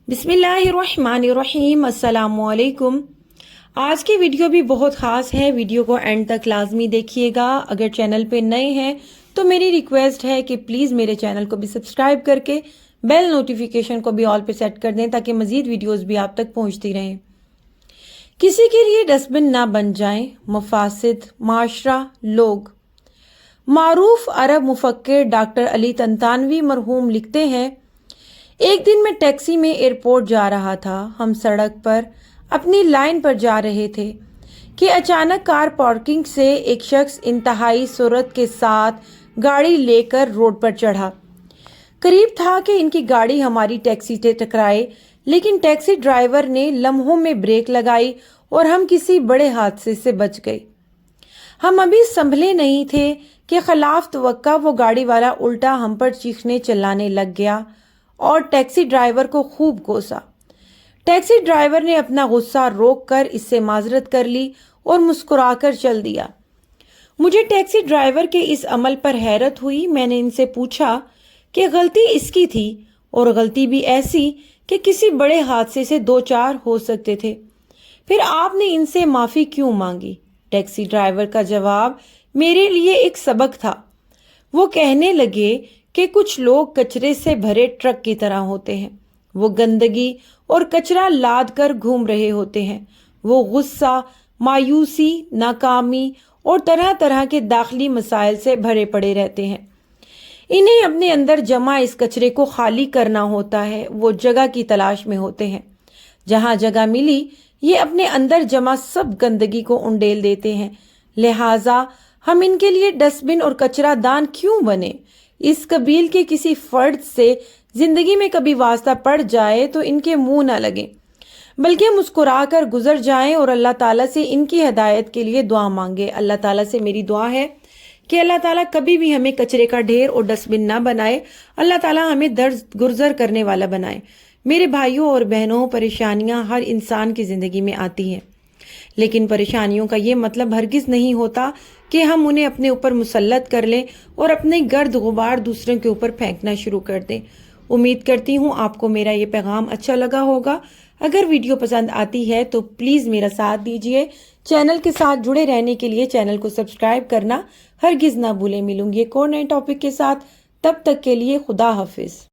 بسم اللہ الرحمن الرحیم، السلام علیکم۔ آج کی ویڈیو بھی بہت خاص ہے، ویڈیو کو اینڈ تک لازمی دیکھیے گا۔ اگر چینل پہ نئے ہیں تو میری ریکویسٹ ہے کہ پلیز میرے چینل کو بھی سبسکرائب کر کے بیل نوٹیفیکیشن کو بھی آل پہ سیٹ کر دیں تاکہ مزید ویڈیوز بھی آپ تک پہنچتی رہیں۔ کسی کے لیے ڈسٹ بن نہ بن جائیں، مفاسد، معاشرہ، لوگ۔ معروف عرب مفکر ڈاکٹر علی طنطاوی مرحوم لکھتے ہیں، ایک دن میں ٹیکسی میں ایئرپورٹ جا رہا تھا۔ ہم سڑک پر اپنی لائن پر جا رہے تھے کہ اچانک کار پارکنگ سے ایک شخص انتہائی سرعت کے ساتھ گاڑی لے کر روڈ پر چڑھا۔ قریب تھا کہ ان کی گاڑی ہماری ٹیکسی سے ٹکرائے، لیکن ٹیکسی ڈرائیور نے لمحوں میں بریک لگائی اور ہم کسی بڑے حادثے سے بچ گئے۔ ہم ابھی سنبھلے نہیں تھے کہ خلاف توقع وہ گاڑی والا الٹا ہم پر چیخنے چلانے لگ گیا اور ٹیکسی ڈرائیور کو خوب کوسا۔ ٹیکسی ڈرائیور نے اپنا غصہ روک کر اس سے معذرت کر لی اور مسکرا کر چل دیا۔ مجھے ٹیکسی ڈرائیور کے اس عمل پر حیرت ہوئی۔ میں نے ان سے پوچھا کہ غلطی اس کی تھی، اور غلطی بھی ایسی کہ کسی بڑے حادثے سے دو چار ہو سکتے تھے، پھر آپ نے ان سے معافی کیوں مانگی؟ ٹیکسی ڈرائیور کا جواب میرے لیے ایک سبق تھا۔ وہ کہنے لگے کہ کچھ لوگ کچرے سے بھرے ٹرک کی طرح ہوتے ہیں، وہ گندگی اور کچرا لاد کر گھوم رہے ہوتے ہیں۔ وہ غصہ، مایوسی، ناکامی اور طرح طرح کے داخلی مسائل سے بھرے پڑے رہتے ہیں۔ انہیں اپنے اندر جمع اس کچرے کو خالی کرنا ہوتا ہے۔ وہ جگہ کی تلاش میں ہوتے ہیں۔ جہاں جگہ ملی، یہ اپنے اندر جمع سب گندگی کو انڈیل دیتے ہیں۔ لہٰذا ہم ان کے لیے ڈسٹ بن اور کچرا دان کیوں بنے؟ اس قبیل کے کسی فرد سے زندگی میں کبھی واسطہ پڑ جائے تو ان کے منہ نہ لگیں، بلکہ مسکرا کر گزر جائیں اور اللہ تعالیٰ سے ان کی ہدایت کے لیے دعا مانگے۔ اللہ تعالیٰ سے میری دعا ہے کہ اللہ تعالیٰ کبھی بھی ہمیں کچرے کا ڈھیر اور ڈسٹ بن نہ بنائے۔ اللہ تعالیٰ ہمیں درد گزر کرنے والا بنائے۔ میرے بھائیوں اور بہنوں، پریشانیاں ہر انسان کی زندگی میں آتی ہیں، لیکن پریشانیوں کا یہ مطلب ہرگز نہیں ہوتا کہ ہم انہیں اپنے اوپر مسلط کر لیں اور اپنے گرد غبار دوسروں کے اوپر پھینکنا شروع کر دیں۔ امید کرتی ہوں آپ کو میرا یہ پیغام اچھا لگا ہوگا۔ اگر ویڈیو پسند آتی ہے تو پلیز میرا ساتھ دیجیے۔ چینل کے ساتھ جڑے رہنے کے لیے چینل کو سبسکرائب کرنا ہرگز نہ بھولیں۔ ملوں گی ایک اور نئے ٹاپک کے ساتھ، تب تک کے لیے خدا حافظ۔